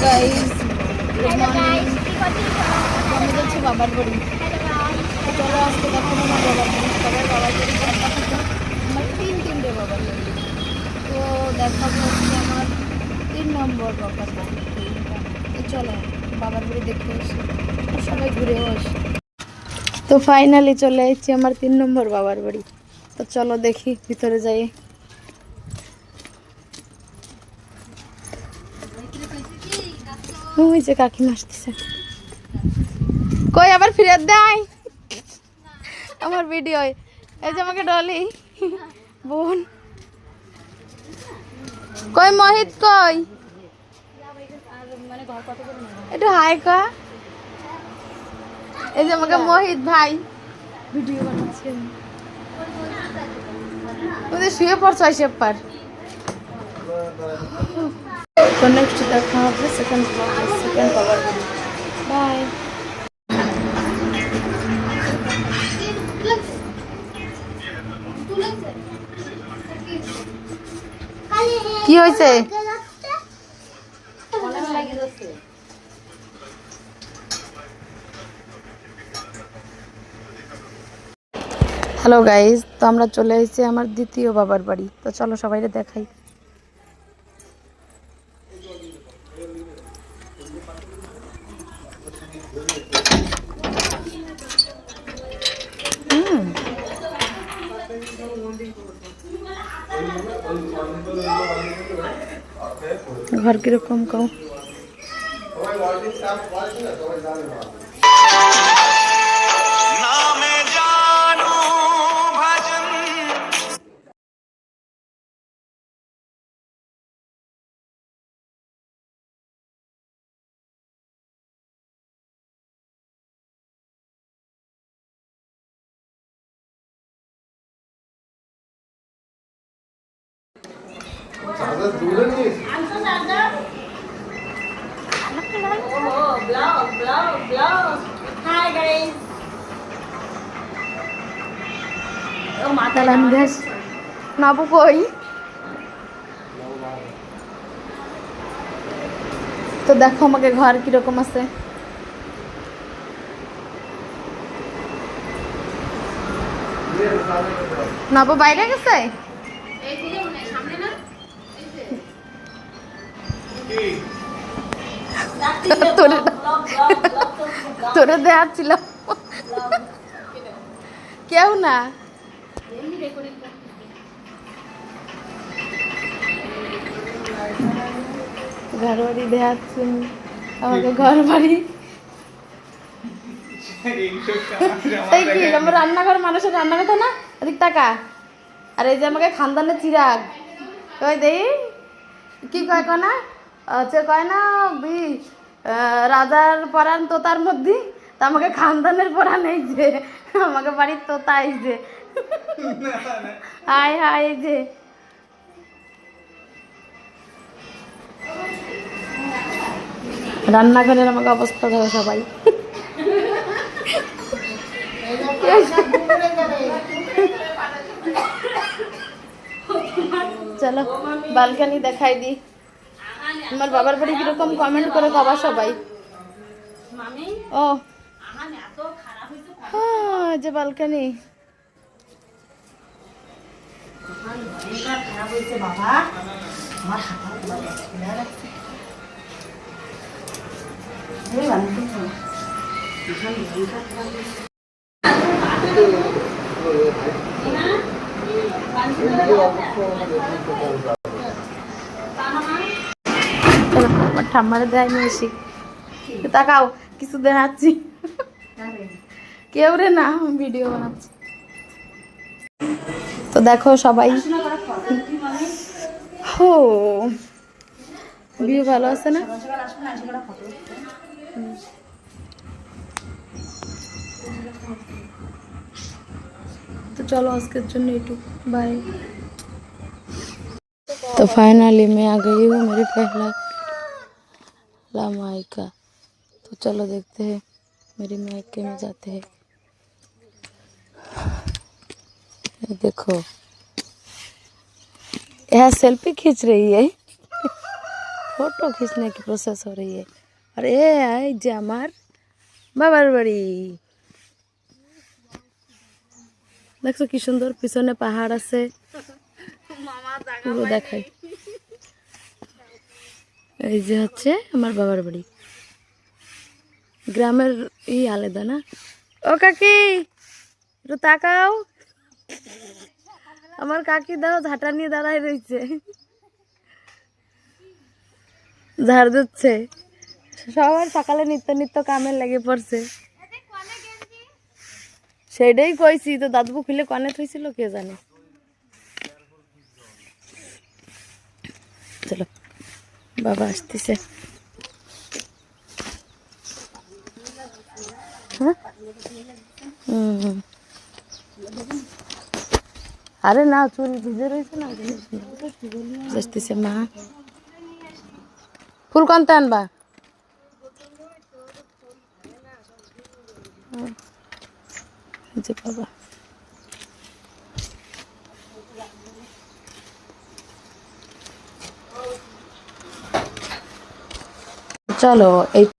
Guys good morning আমি যাচ্ছি বাবার বাড়ি চলো আজকে দেখো আমার বাবার বাড়ি সবাই বাবার বাড়ি আমার তিনটে বাবার বাড়ি তো দেখাবো হচ্ছে আমার 3 নম্বর বাবার বাড়ি তো চলো বাবার বাড়ি দেখতে আসি সবাই ঘুরেও আসি তো ফাইনালি চলে এসেছি আমার 3 নম্বর বাবার বাড়ি তো চলো দেখি ভিতরে যাই ওই যে কাকিমা আসতেছে কই আবার ফিরে দেয় আমার ভিডিও এই যে আমাকে ডলি বোন কই মোহিত কই একটু হাই কা এই যে আমাকে মোহিত ভাই ভিডিও বানাচ্ছে ওদের শুয়ে পড়ছো এসব পার তো নেক্সট দেখা হবে সেকেন্ড পাওয়ার বাই কি হয়েছে হ্যালো গাইজ তো আমরা চলে এসেছি আমার দ্বিতীয় বাবার বাড়ি তো চলো সবাইকে দেখাই घर किरकम कहो Hi guys. Dalam guys. Nabu koi. তো দেখো আমাকে ঘর কিরকম আছে নাবু বাইরে গেছে তোরে দেখাচ্ছিলাম কেউ না ঘর বাড়ি দেখাচ্ছি আমাকে ঘর বাড়ি এই কি আমার রান্নাঘর মানুষের রান্না কথা না এদিক টাকা আর এই যে আমাকে খানদানের চিরাগ কই দেই কি কয় না আচ্ছা কয় না রাজার পরাণ তোতার মধ্যে তা আমাকে খানদানের পরাণ এই যে আমাকে বাড়ির তোতা এই যে হাই হাই এই যে রান্নাঘরের আমাকে অবস্থা ধরো সবাই চলো বালকানি দেখাই দি আমার বাবার বাড়ি কিরকম কমেন্ট করে কবা সবাই ও হ্যাঁ যে বালকানি আমার ঠাম্মারে দেয়নি এসে তাকাও কিছু দেখাচ্ছি কেউ রে না ভিডিও বানাচ্ছি তো দেখো সবাই হো ভিউ ভালো আছে না तो चलो आज के जन्म यूट्यूब बाय। तो फाइनली मैं आ गई हूँ मेरे पहला मायका। तो चलो देखते हैं मेरी मायके में जाते हैं। देखो यह सेल्फी खींच रही है फोटो खींचने की प्रोसेस हो रही है। और ये है जे हमार बाबार बाड़ी। দেখছো কি সুন্দর, পিছনে পাহাড় আছে, পুরো দেখাই। এই যে হচ্ছে আমার বাবার বাড়ি। গ্রামের আলাদা না। ও কাকি একটু তাকাও, আমার কাকি দাও ঝাঁটা নিয়ে দাঁড়ায় রয়েছে, ঝাড় দিচ্ছে। সবার সকালে নিত্য নিত্য কামে লেগে পড়ছে। সেটাই কইছি তো, দাদু খুলে কনে থইছিল কে জানে। চলো বাবা আসতেছে। আরে না, চুল ভিজে রয়েছে না, আসতেছে মা। ফুল কনতে আনবা? বাবা চলো এই